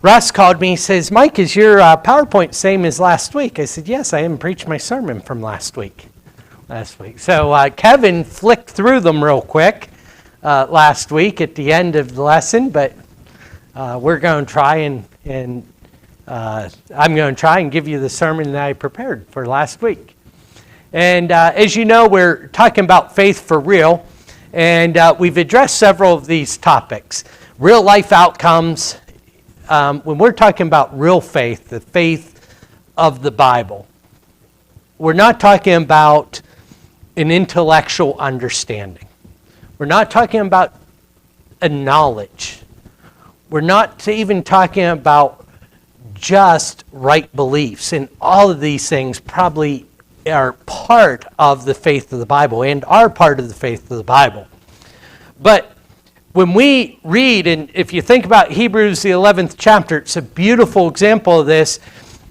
Russ called me, he says, Mike, is your PowerPoint same as last week? I said, yes, I haven't preached my sermon from last week. So Kevin flicked through them real quick last week at the end of the lesson, but we're going to try and I'm going to try and give you the sermon that I prepared for last week. And as you know, we're talking about faith for real, and we've addressed several of these topics. Real life outcomes. When we're talking about real faith, the faith of the Bible, we're not talking about an intellectual understanding. We're not talking about a knowledge. We're not even talking about just right beliefs. And all of these things probably are part of the faith of the Bible and are part of the faith of the Bible. But when we read, and if you think about Hebrews, the 11th chapter, it's a beautiful example of this.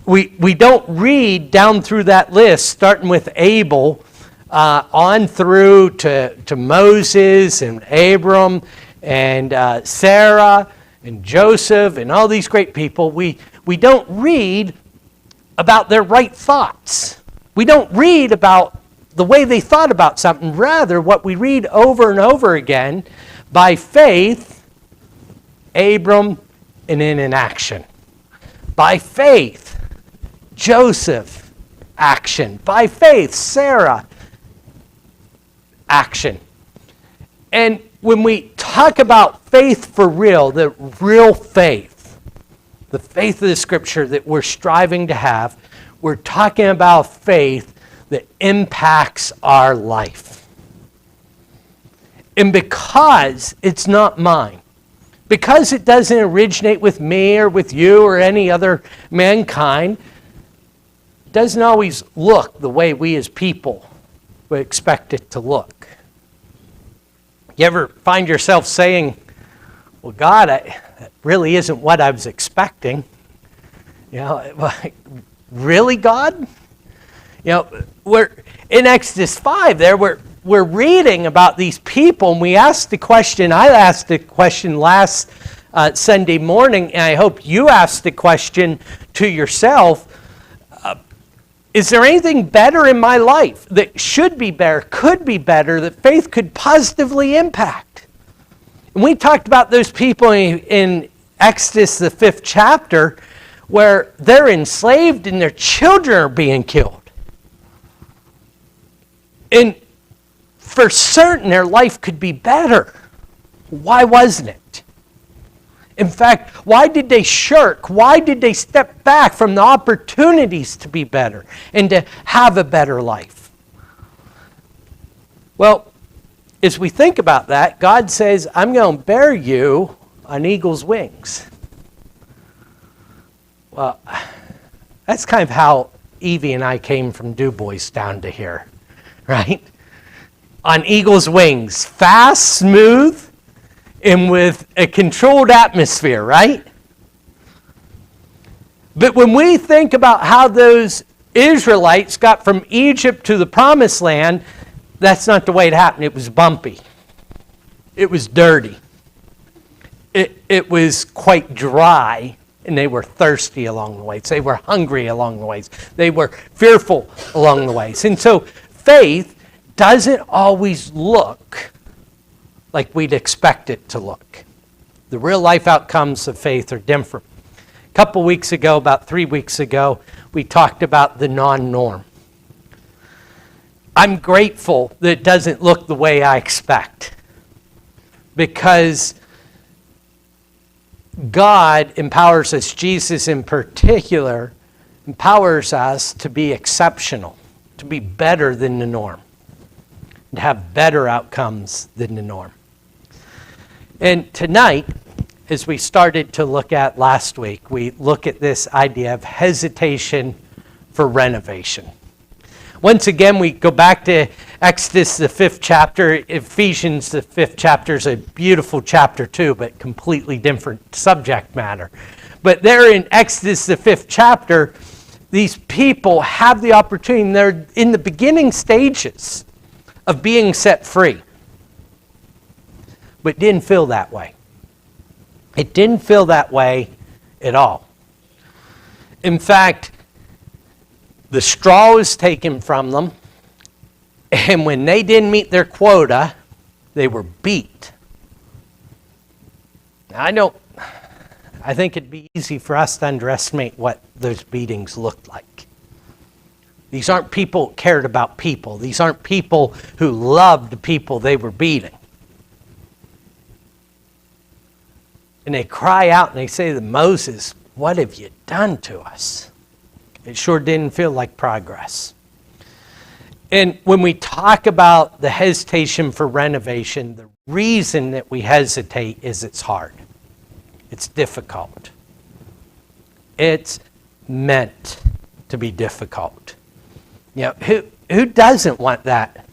We don't read down through that list, starting with Abel, on through to Moses and Abram and Sarah and Joseph and all these great people. We don't read about their right thoughts. We don't read about the way they thought about something. Rather, what we read over and over again, by faith, Abram, and then in action. By faith, Joseph, action. By faith, Sarah, action. And when we talk about faith for real, the real faith, the faith of the Scripture that we're striving to have, we're talking about faith that impacts our life. And because it's not mine, because it doesn't originate with me or with you or any other mankind, it doesn't always look the way we as people would expect it to look. You ever find yourself saying, well, God, that really isn't what I was expecting. You know, really, God? You know, we're in Exodus 5 there, we're reading about these people, and we asked the question, I asked the question last Sunday morning, and I hope you asked the question to yourself, is there anything better in my life that should be better, could be better, that faith could positively impact? And we talked about those people in Exodus, the 5th chapter, where they're enslaved and their children are being killed. And for certain, their life could be better. Why wasn't it? In fact, why did they shirk? Why did they step back from the opportunities to be better and to have a better life? Well, as we think about that, God says, I'm going to bear you on eagle's wings. Well, that's kind of how Evie and I came from Du Bois down to here, right? On eagle's wings, fast, smooth, and with a controlled atmosphere, right? But when we think about how those Israelites got from Egypt to the Promised Land, that's not the way it happened. It was bumpy. It was dirty. It was quite dry, and they were thirsty along the way. They were hungry along the ways. They were fearful along the ways. And so faith doesn't always look like we'd expect it to look. The real life outcomes of faith are different. A couple weeks ago, about 3 weeks ago, we talked about the non-norm. I'm grateful that it doesn't look the way I expect, because God empowers us, Jesus in particular, empowers us to be exceptional, to be better than the norm, to have better outcomes than the norm. And tonight, as we started to look at last week, we look at this idea of hesitation for renovation. Once again, we go back to Exodus, the 5th chapter. Ephesians, the 5th chapter, is a beautiful chapter too, but completely different subject matter. But there in Exodus, the 5th chapter, these people have the opportunity, they're in the beginning stages of being set free. But it didn't feel that way. It didn't feel that way at all. In fact, the straw was taken from them, and when they didn't meet their quota, they were beat. Now, I think it'd be easy for us to underestimate what those beatings looked like. These aren't people who cared about people. These aren't people who loved the people they were beating. And they cry out and they say to Moses, "What have you done to us?" It sure didn't feel like progress. And when we talk about the hesitation for renovation, the reason that we hesitate is it's hard. It's difficult. It's meant to be difficult. You know, who doesn't want that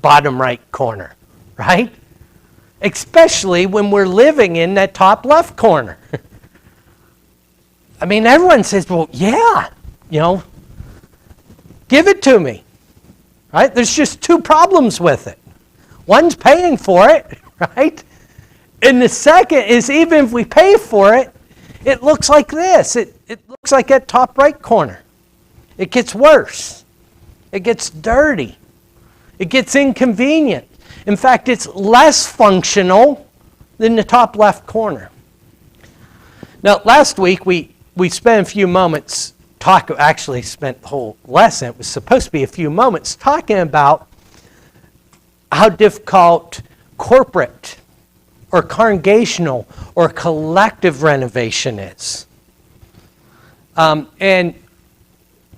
bottom right corner, right? Especially when we're living in that top left corner. I mean, everyone says, well, yeah, give it to me. Right? There's just two problems with it. One's paying for it, right? And the second is, even if we pay for it, it looks like this. It looks like that top right corner. It gets worse. It gets dirty. It gets inconvenient. In fact, it's less functional than the top left corner. Now, last week we spent a few moments actually spent the whole lesson. It was supposed to be a few moments talking about how difficult corporate or congregational or collective renovation is. And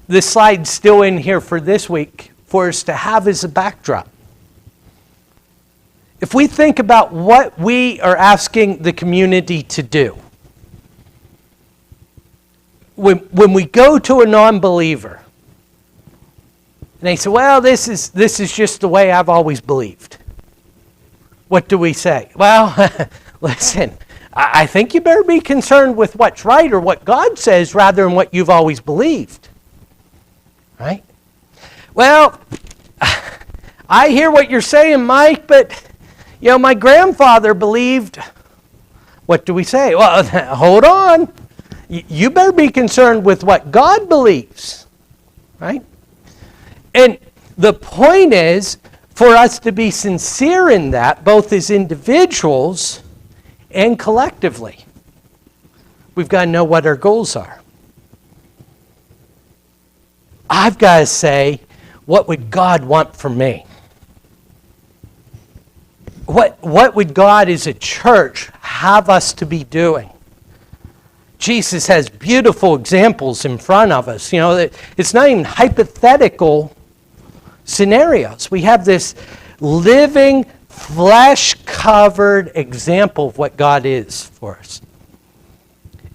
this slide's still in here for this week for us to have as a backdrop. If we think about what we are asking the community to do, when we go to a non-believer, and they say, well, this is just the way I've always believed. What do we say? Well, listen, I think you better be concerned with what's right or what God says rather than what you've always believed. Right? Well, I hear what you're saying, Mike, but, my grandfather believed. What do we say? Well, hold on. You better be concerned with what God believes, right? And the point is for us to be sincere in that, both as individuals and collectively. We've got to know what our goals are. I've got to say, what would God want from me? What would God as a church have us to be doing? Jesus has beautiful examples in front of us. It's not even hypothetical scenarios. We have this living, flesh-covered example of what God is for us.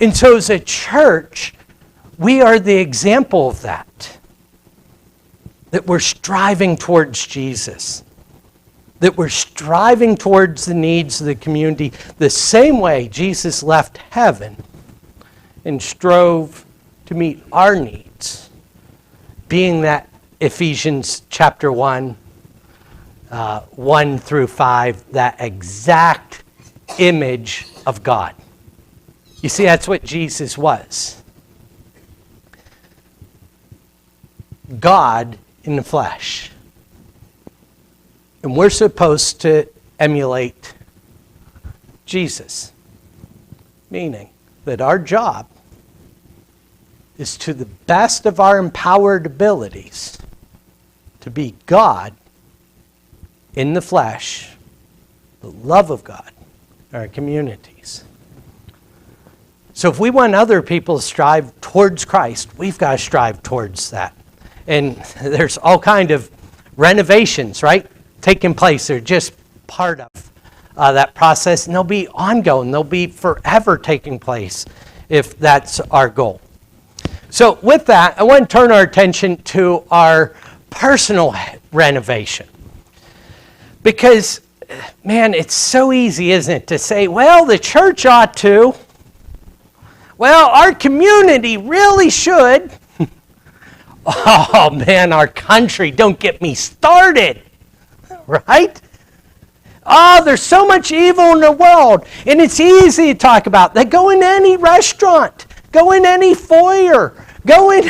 And so as a church, we are the example of that we're striving towards Jesus, that we're striving towards the needs of the community the same way Jesus left heaven and strove to meet our needs, being that Ephesians chapter 1, 1 through 5, that exact image of God. You see, that's what Jesus was. God in the flesh. And we're supposed to emulate Jesus, meaning that our job is, to the best of our empowered abilities, to be God in the flesh, the love of God in our communities. So if we want other people to strive towards Christ, we've got to strive towards that. And there's all kind of renovations, right, taking place. They're just part of that process, and they'll be ongoing. They'll be forever taking place if that's our goal. So with that, I want to turn our attention to our personal renovation. Because, man, it's so easy, isn't it, to say, well, the church ought to. Well, our community really should. Oh, man, our country, don't get me started. Right? Oh, there's so much evil in the world, and it's easy to talk about. They go in any restaurant, go in any foyer, go in,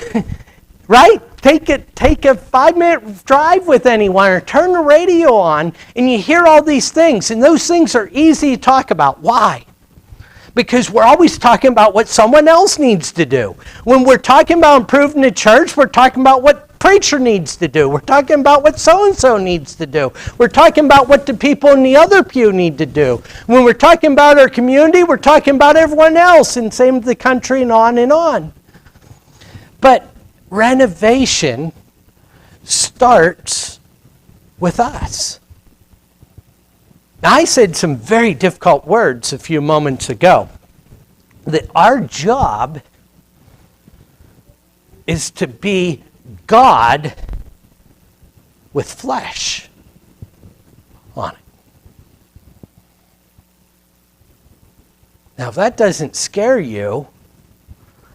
right? Take a 5-minute drive with anyone, or turn the radio on, and you hear all these things, and those things are easy to talk about. Why? Because we're always talking about what someone else needs to do. When we're talking about improving the church, we're talking about what preacher needs to do. We're talking about what so-and-so needs to do. We're talking about what the people in the other pew need to do. When we're talking about our community, we're talking about everyone else, and same with the country, and on and on. But renovation starts with us. Now, I said some very difficult words a few moments ago, that our job is to be God with flesh on it. Now, if that doesn't scare you,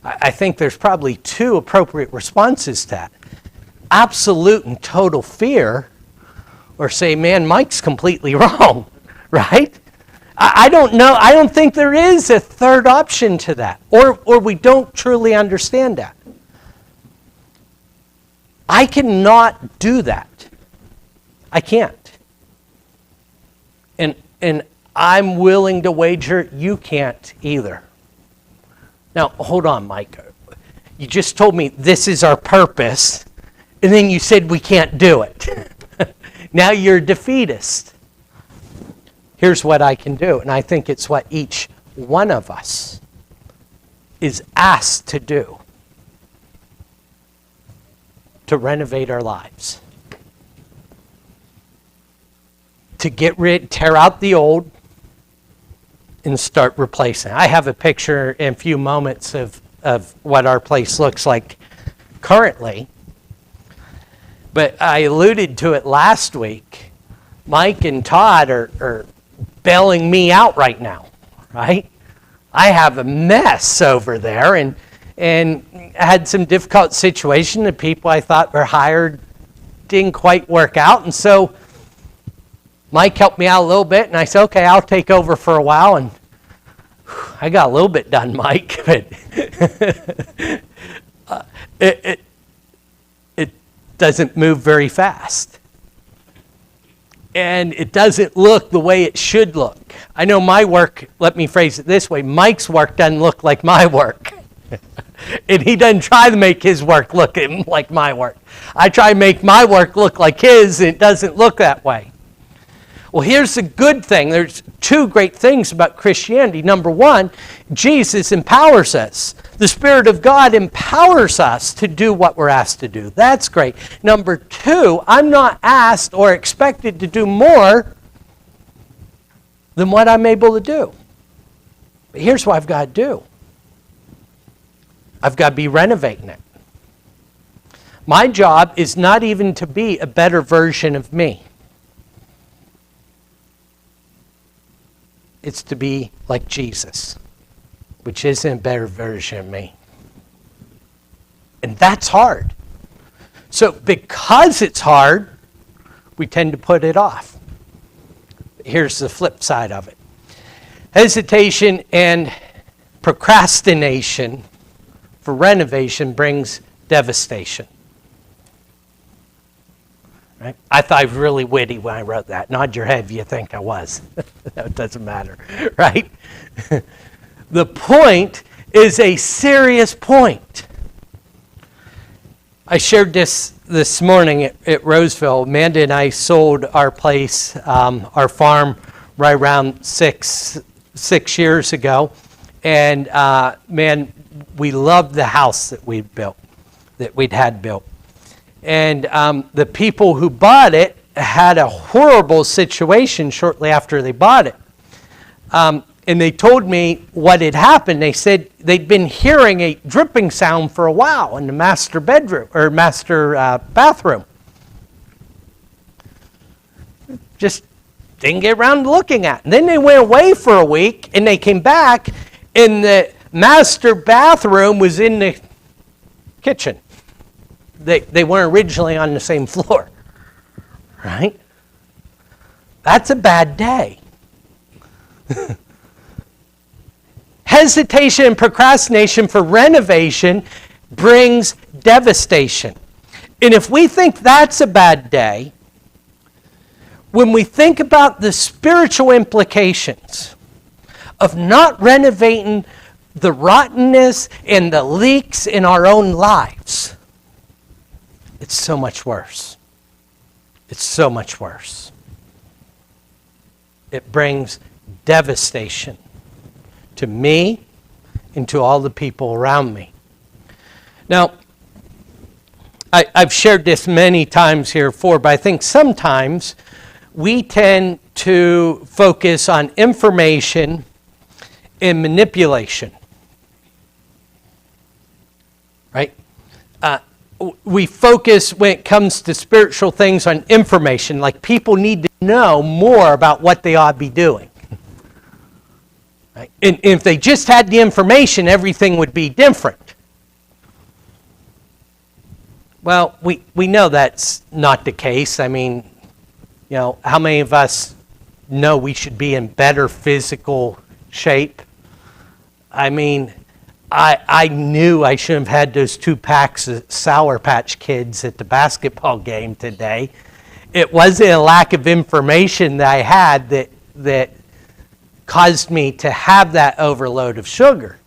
I think there's probably two appropriate responses to that. Absolute and total fear, or say, man, Mike's completely wrong, right? I don't know. I don't think there is a third option to that, or we don't truly understand that. I cannot do that. I can't. And I'm willing to wager you can't either. Now, hold on, Mike. You just told me this is our purpose, and then you said we can't do it. Now you're defeatist. Here's what I can do, and I think it's what each one of us is asked to do to renovate our lives. To tear out the old and start replacing. I have a picture in a few moments of what our place looks like currently. But I alluded to it last week. Mike and Todd are bailing me out right now, right? I have a mess over there, and had some difficult situation. The people I thought were hired didn't quite work out, and so Mike helped me out a little bit, and I said, okay, I'll take over for a while, and I got a little bit done, Mike, but it doesn't move very fast. And it doesn't look the way it should look. I know my work, let me phrase it this way, Mike's work doesn't look like my work. And he doesn't try to make his work look like my work. I try to make my work look like his, and it doesn't look that way. Well, here's the good thing. There's two great things about Christianity. Number one, Jesus empowers us. The Spirit of God empowers us to do what we're asked to do. That's great. Number two, I'm not asked or expected to do more than what I'm able to do. But here's what I've got to do. I've got to be renovating it. My job is not even to be a better version of me. It's to be like Jesus, which isn't a better version of me. And that's hard. So because it's hard, we tend to put it off. Here's the flip side of it. Hesitation and procrastination for renovation brings devastation. Right? I thought I was really witty when I wrote that. Nod your head if you think I was. That doesn't matter, right? The point is a serious point. I shared this morning at Roseville. Amanda and I sold our place, our farm, right around six years ago. And man, we loved the house that we'd had built. And the people who bought it had a horrible situation shortly after they bought it. And they told me what had happened. They said they'd been hearing a dripping sound for a while in the master bedroom or master bathroom. Just didn't get around to looking at it. And then they went away for a week, and they came back, and the master bathroom was in the kitchen. They weren't originally on the same floor, right? that's a bad day. Hesitation and procrastination for renovation brings devastation. And if we think that's a bad day, when we think about the spiritual implications of not renovating the rottenness and the leaks in our own lives, it's so much worse. It's so much worse. It brings devastation to me and to all the people around me. Now, I've shared this many times here before, but I think sometimes we tend to focus on information and manipulation. Right? We focus when it comes to spiritual things on information, like people need to know more about what they ought to be doing. Right? And if they just had the information, everything would be different. Well, we know that's not the case. I mean, you know, how many of us know we should be in better physical shape? I mean, I knew I shouldn't have had those 2 packs of Sour Patch Kids at the basketball game today. It wasn't a lack of information that I had that caused me to have that overload of sugar.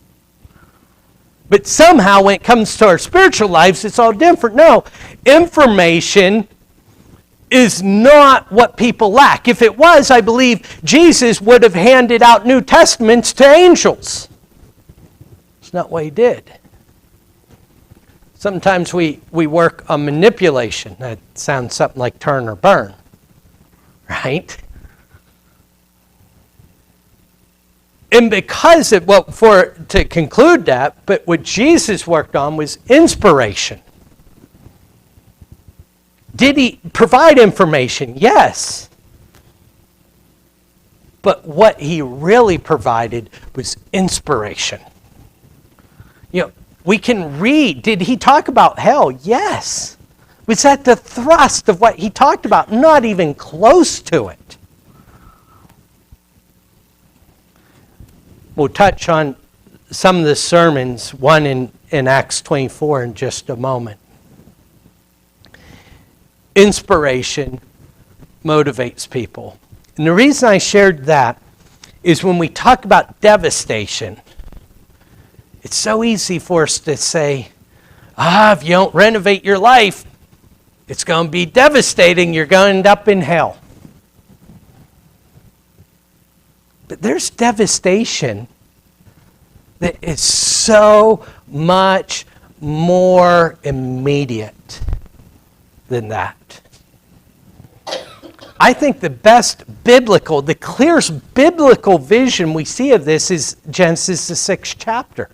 But somehow when it comes to our spiritual lives, it's all different. No, information is not what people lack. If it was, I believe Jesus would have handed out New Testaments to angels. It's not what he did. Sometimes we work on manipulation. That sounds something like turn or burn, right? And because of, well, to conclude that, but what Jesus worked on was inspiration. Did he provide information? Yes. But what he really provided was inspiration. You know, we can read. Did he talk about hell? Yes. Was that the thrust of what he talked about? Not even close to it. We'll touch on some of the sermons, one in Acts 24 in just a moment. Inspiration motivates people. And the reason I shared that is when we talk about devastation, it's so easy for us to say, if you don't renovate your life, it's going to be devastating. You're going to end up in hell. But there's devastation that is so much more immediate than that. I think the clearest biblical vision we see of this is Genesis, the 6th chapter.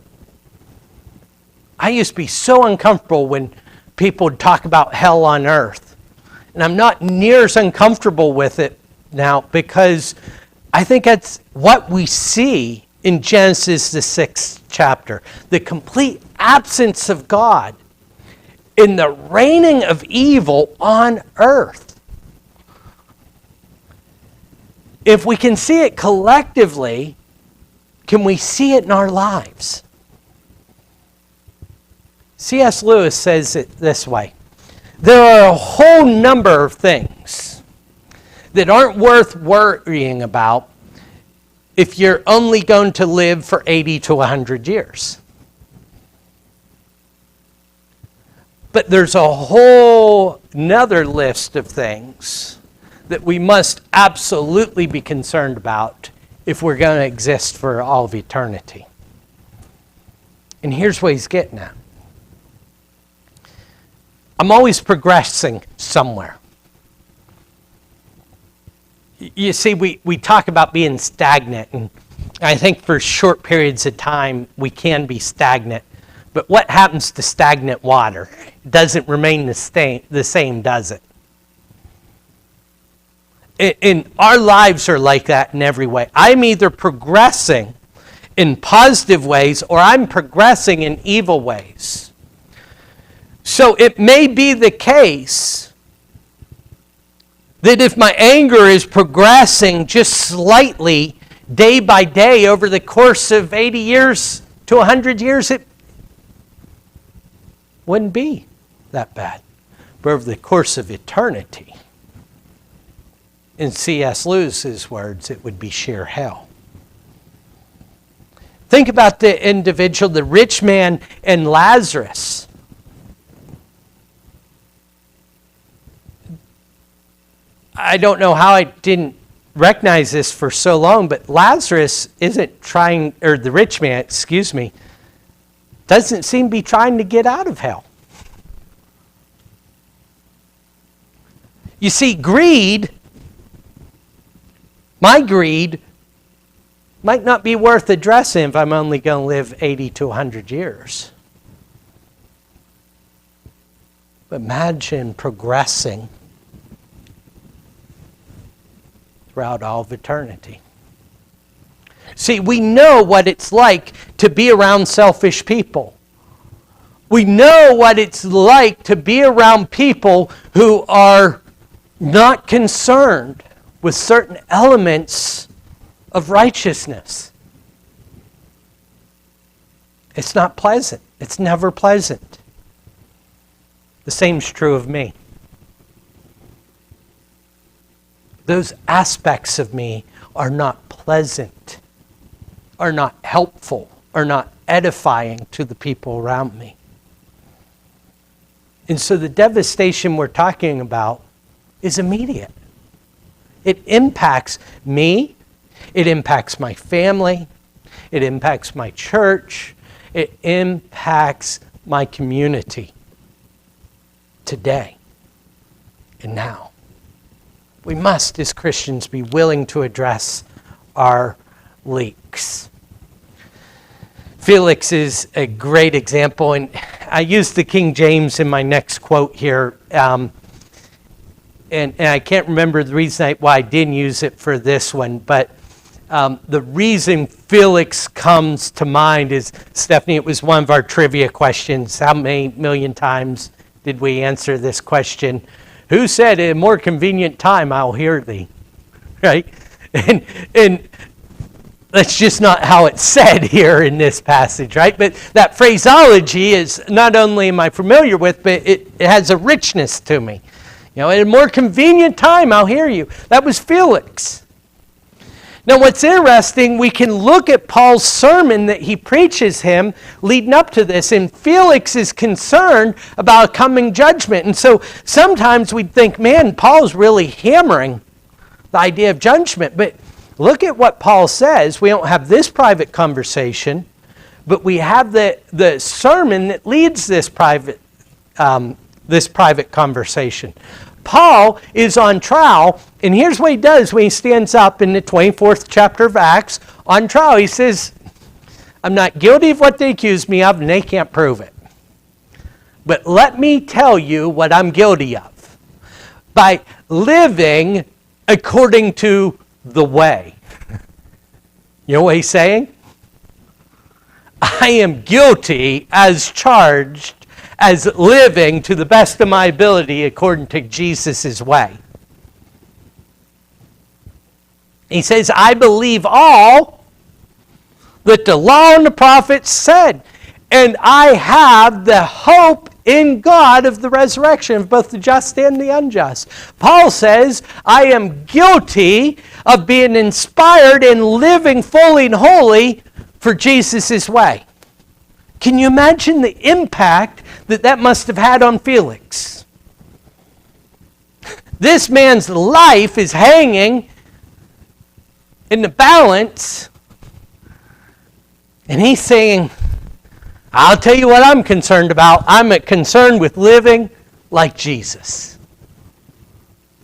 I used to be so uncomfortable when people would talk about hell on earth. And I'm not near as uncomfortable with it now because I think that's what we see in Genesis, the 6th chapter. The complete absence of God in the reigning of evil on earth. If we can see it collectively, can we see it in our lives? C.S. Lewis says it this way. There are a whole number of things that aren't worth worrying about if you're only going to live for 80 to 100 years. But there's a whole nother list of things that we must absolutely be concerned about if we're going to exist for all of eternity. And here's what he's getting at. I'm always progressing somewhere. You see, we talk about being stagnant, and I think for short periods of time we can be stagnant. But what happens to stagnant water? It doesn't remain the same, does it? And our lives are like that in every way. I'm either progressing in positive ways or I'm progressing in evil ways. So it may be the case That if my anger is progressing just slightly, day by day, over the course of 80 years to 100 years, it wouldn't be that bad. But over the course of eternity, in C.S. Lewis's words, it would be sheer hell. Think about the individual, the rich man and Lazarus. I don't know how I didn't recognize this for so long, but Lazarus isn't trying, or the rich man, doesn't seem to be trying to get out of hell. You see, greed, my greed, might not be worth addressing if I'm only going to live 80 to 100 years. But imagine progressing throughout all of eternity. See, we know what it's like to be around selfish people. We know what it's like to be around people who are not concerned with certain elements of righteousness. It's not pleasant. It's never pleasant. The same's true of me. Those aspects of me are not pleasant, are not helpful, are not edifying to the people around me. And so the devastation we're talking about is immediate. It impacts me, it impacts my family, it impacts my church, it impacts my community today and now. We must, as Christians, be willing to address our leaks. Felix is a great example, and I used the King James in my next quote here, and I can't remember the reason why I didn't use it for this one, but the reason Felix comes to mind is, Stephanie, it was one of our trivia questions. How many million times did we answer this question? Who said, at a more convenient time, I'll hear thee? Right? And that's just not how it's said here in this passage, right? But that phraseology is not only am I familiar with, but it has a richness to me. You know, at a more convenient time, I'll hear you. That was Felix. Now, what's interesting, we can look at Paul's sermon that he preaches him leading up to this, and Felix is concerned about a coming judgment. And so sometimes we'd think, man, Paul's really hammering the idea of judgment. But look at what Paul says. We don't have this private conversation, but we have the sermon that leads this private conversation. Paul is on trial, and here's what he does when he stands up in the 24th chapter of Acts on trial. He says, I'm not guilty of what they accuse me of, and they can't prove it. But let me tell you what I'm guilty of. By living according to the way. You know what he's saying? I am guilty as charged as living to the best of my ability according to Jesus' way. He says, I believe all that the law and the prophets said, and I have the hope in God of the resurrection of both the just and the unjust. Paul says, I am guilty of being inspired and living fully and wholly for Jesus' way. Can you imagine the impact that must have had on Felix? This man's life is hanging in the balance, and he's saying, I'll tell you what I'm concerned about. I'm concerned with living like Jesus.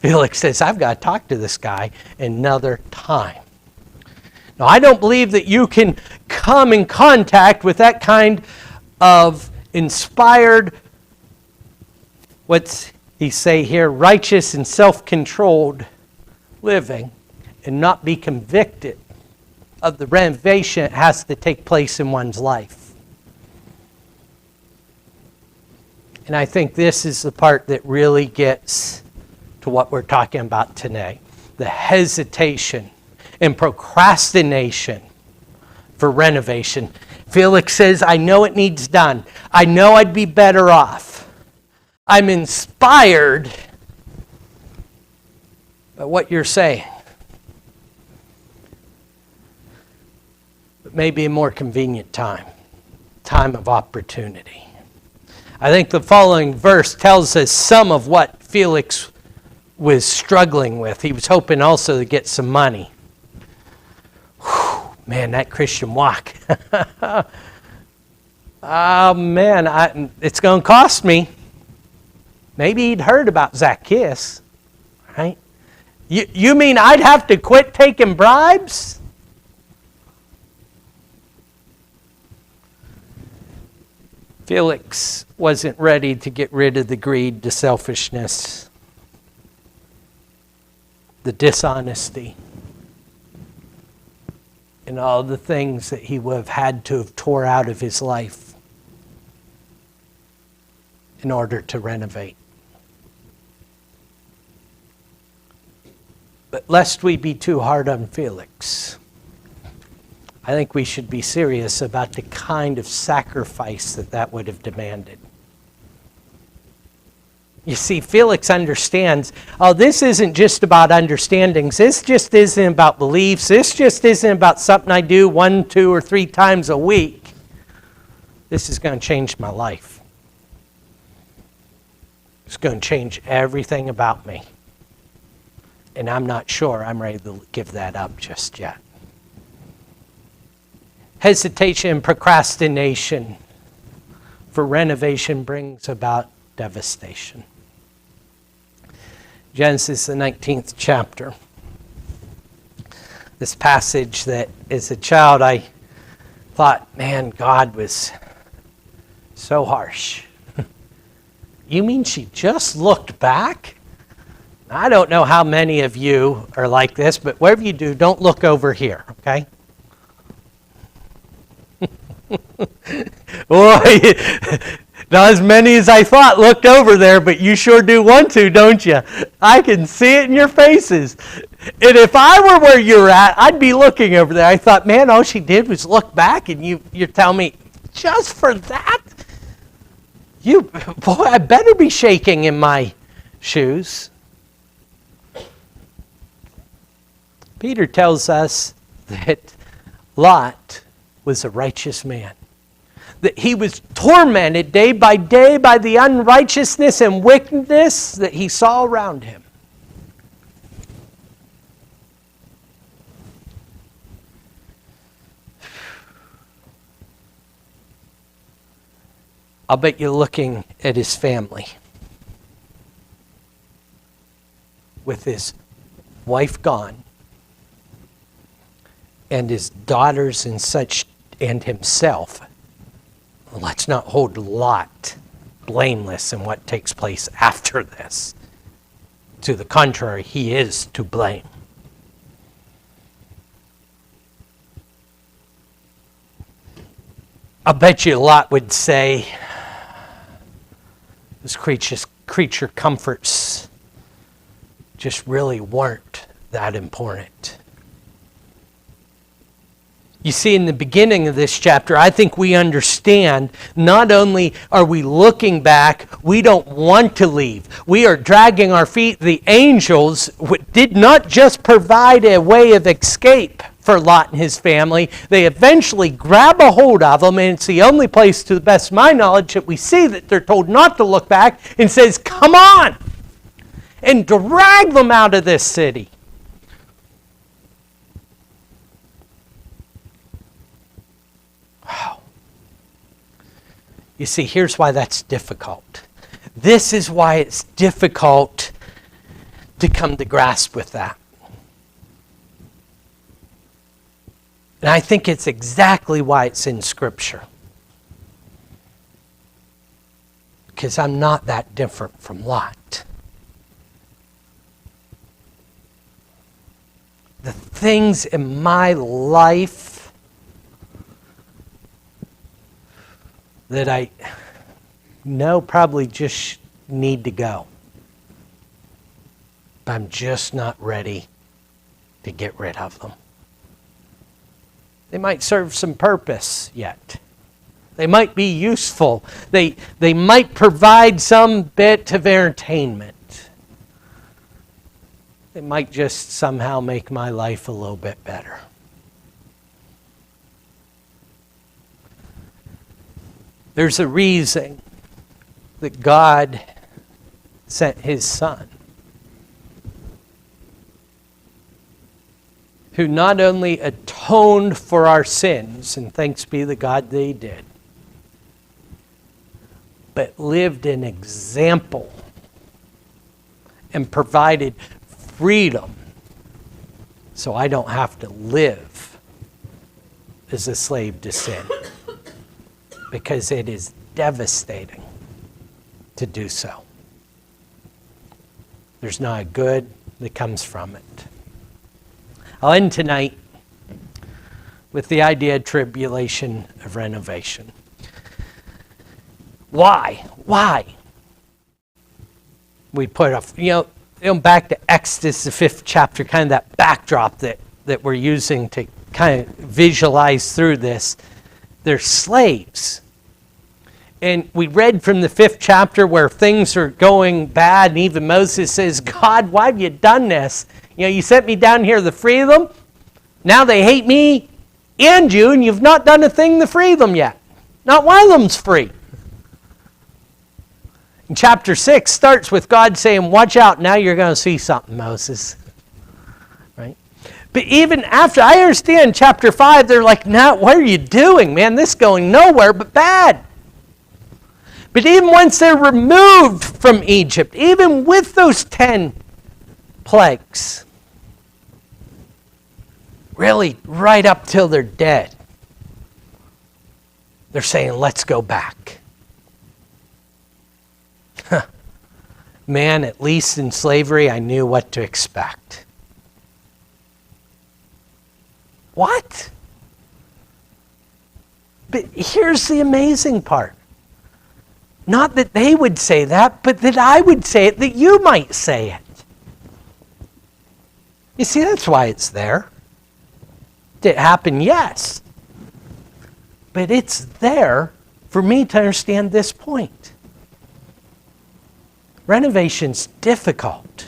Felix says, I've got to talk to this guy another time. Now, I don't believe that you can come in contact with that kind of inspired, what's he say here, righteous and self-controlled living and not be convicted of the renovation that has to take place in one's life. And I think this is the part that really gets to what we're talking about today. The hesitation and procrastination for renovation. Felix says, I know it needs done. I know I'd be better off. I'm inspired by what you're saying. But maybe a more convenient time of opportunity. I think the following verse tells us some of what Felix was struggling with. He was hoping also to get some money. Whew, man, that Christian walk. Oh, man, it's going to cost me. Maybe he'd heard about Zacchaeus, right? You mean I'd have to quit taking bribes? Felix wasn't ready to get rid of the greed, the selfishness, the dishonesty, and all the things that he would have had to have tore out of his life in order to renovate. But lest we be too hard on Felix, I think we should be serious about the kind of sacrifice that would have demanded. You see, Felix understands, this isn't just about understandings. This just isn't about beliefs. This just isn't about something I do 1, 2, or 3 times a week. This is going to change my life. It's going to change everything about me. And I'm not sure I'm ready to give that up just yet. Hesitation and procrastination for renovation brings about devastation. Genesis, the 19th chapter. This passage that as a child I thought, man, God was so harsh. You mean she just looked back? I don't know how many of you are like this, but whatever you do, don't look over here, okay? Boy, not as many as I thought looked over there, but you sure do want to, don't you? I can see it in your faces. And if I were where you're at, I'd be looking over there. I thought, man, all she did was look back, and you're telling me, just for that? Boy, I better be shaking in my shoes. Peter tells us that Lot was a righteous man. That he was tormented day by day by the unrighteousness and wickedness that he saw around him. I'll bet you're looking at his family with his wife gone and his daughters and such, and himself. Well, let's not hold Lot blameless in what takes place after this. To the contrary, he is to blame. I bet you Lot would say, those creature comforts just really weren't that important. You see, in the beginning of this chapter, I think we understand not only are we looking back, we don't want to leave. We are dragging our feet. The angels did not just provide a way of escape for Lot and his family. They eventually grab a hold of them, and it's the only place, to the best of my knowledge, that we see that they're told not to look back, and says, come on, and drag them out of this city. You see, here's why that's difficult. This is why it's difficult to come to grasp with that. And I think it's exactly why it's in Scripture. Because I'm not that different from Lot. The things in my life that I know probably just need to go. but I'm just not ready to get rid of them. They might serve some purpose yet. They might be useful. They might provide some bit of entertainment. They might just somehow make my life a little bit better. There's a reason that God sent His Son, who not only atoned for our sins, and thanks be to God that He did, but lived an example and provided freedom so I don't have to live as a slave to sin, because it is devastating to do so. There's not a good that comes from it. I'll end tonight with the idea of tribulation of renovation. Why? We put back to Exodus, the 5th chapter, kind of that backdrop that we're using to kind of visualize through this. They're slaves. And we read from the 5th chapter where things are going bad, and even Moses says, God, why have you done this? You sent me down here to free them. Now they hate me and you, and you've not done a thing to free them yet. Not one of them's free. And chapter 6 starts with God saying, watch out, now you're going to see something, Moses. Right? But even after, I understand chapter 5, they're like, no, what are you doing, man? This is going nowhere but bad. But even once they're removed from Egypt, even with those 10 plagues, really right up till they're dead, they're saying, let's go back. Man, at least in slavery, I knew what to expect. What? But here's the amazing part. Not that they would say that, but that I would say it, that you might say it. You see, that's why it's there. Did it happen? Yes. But it's there for me to understand this point. Renovation's difficult.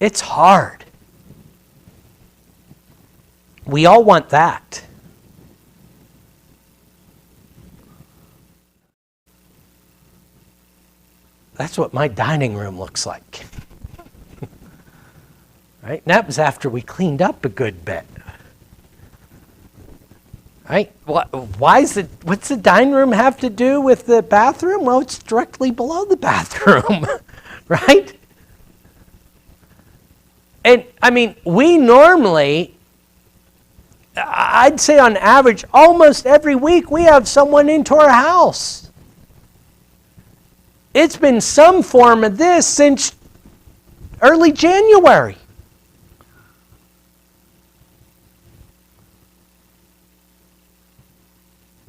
It's hard. We all want that. That's what my dining room looks like. Right? And that was after we cleaned up a good bit. Right? What's the dining room have to do with the bathroom? Well, it's directly below the bathroom. Right? And I mean, we normally, I'd say on average, almost every week we have someone into our house. It's been some form of this since early January.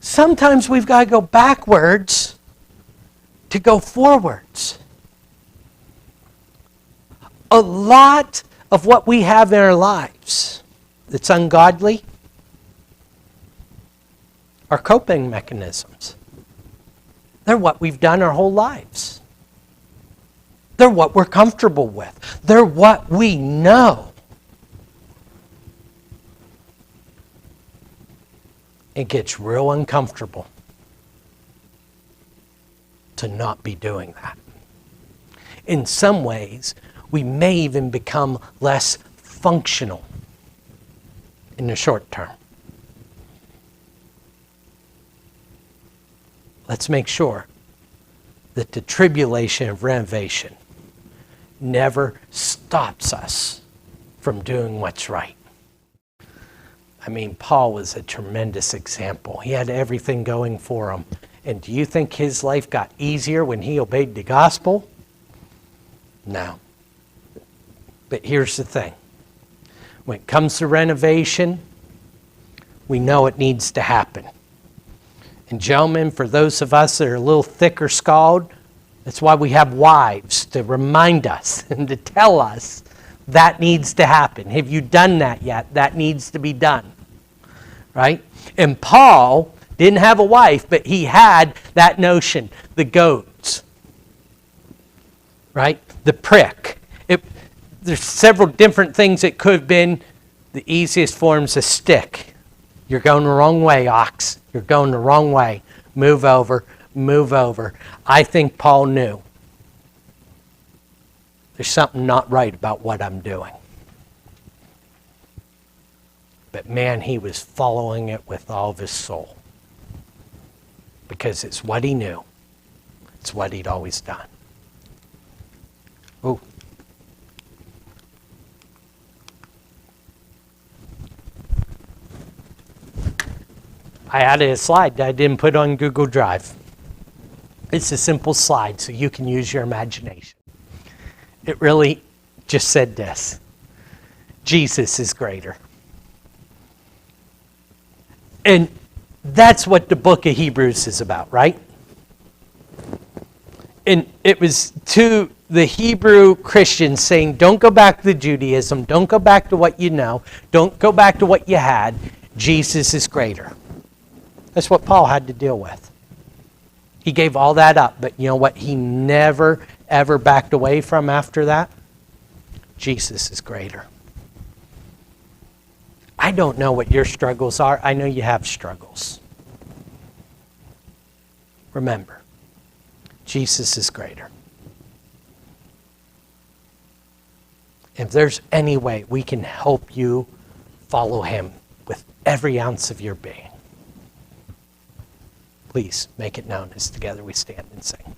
Sometimes we've got to go backwards to go forwards. A lot of what we have in our lives that's ungodly are coping mechanisms. They're what we've done our whole lives. They're what we're comfortable with. They're what we know. It gets real uncomfortable to not be doing that. In some ways, we may even become less functional in the short term. Let's make sure that the tribulation of renovation never stops us from doing what's right. I mean, Paul was a tremendous example. He had everything going for him. And do you think his life got easier when he obeyed the gospel? No. But here's the thing. When it comes to renovation, we know it needs to happen. And gentlemen, for those of us that are a little thicker skulled, That's why we have wives, to remind us and to tell us that needs to happen. Have you done that yet? That needs to be done. Right? And Paul didn't have a wife, but he had that notion, the goads. Right? The prick. There's several different things it could have been. The easiest form's a stick. You're going the wrong way, ox. You're going the wrong way. Move over, move over. I think Paul knew there's something not right about what I'm doing. But man, he was following it with all of his soul. Because it's what he knew. It's what he'd always done. Ooh. I added a slide that I didn't put on Google Drive. It's a simple slide, so you can use your imagination. It really just said this: Jesus is greater. And that's what the book of Hebrews is about, right? And it was to the Hebrew Christians saying, don't go back to Judaism, don't go back to what you know, don't go back to what you had. Jesus is greater. That's what Paul had to deal with. He gave all that up, but you know what he never, ever backed away from after that? Jesus is greater. I don't know what your struggles are. I know you have struggles. Remember, Jesus is greater. If there's any way we can help you follow him with every ounce of your being, please make it known as together we stand and sing.